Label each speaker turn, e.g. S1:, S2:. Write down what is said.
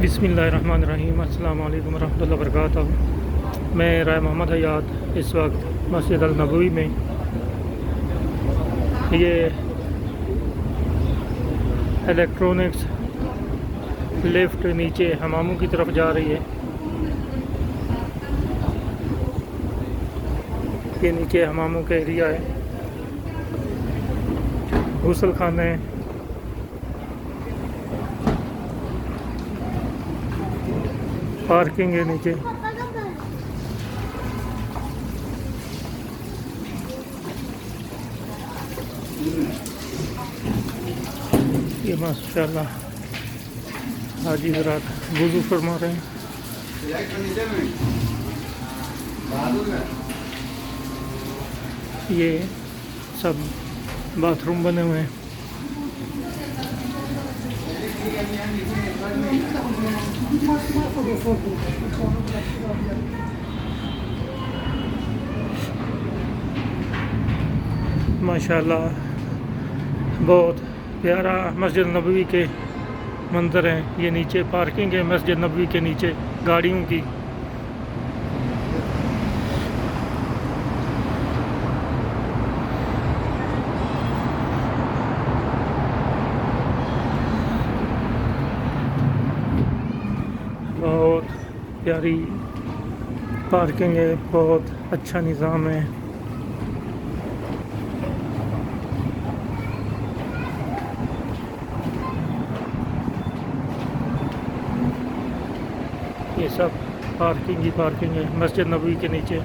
S1: बिस्मिल्लाहिर्रहमानिर्रहीम अस्सलाम वालेकुम रहमतुल्लाहि व बरकातहू। मैं राय मोहम्मद हयात इस वक्त मस्जिद अल नबवी में, ये इलेक्ट्रॉनिक्स लिफ्ट नीचे हमामों की तरफ जा रही है। ये नीचे हमामों का एरिया है, गुसल खाने, पार्किंग है नीचे। ये माशाल्लाह हाजी हज़रात वुज़ू फरमा रहे हैं। ये सब बाथरूम बने हुए हैं। माशाल्लाह बहुत प्यारा मस्जिद नबवी के मंज़र हैं। ये नीचे पार्किंग है मस्जिद नबवी के नीचे गाड़ियों की। बहुत प्यारी पार्किंग है, बहुत अच्छा निज़ाम है। ये सब पार्किंग ही पार्किंग है मस्जिद नबवी के नीचे।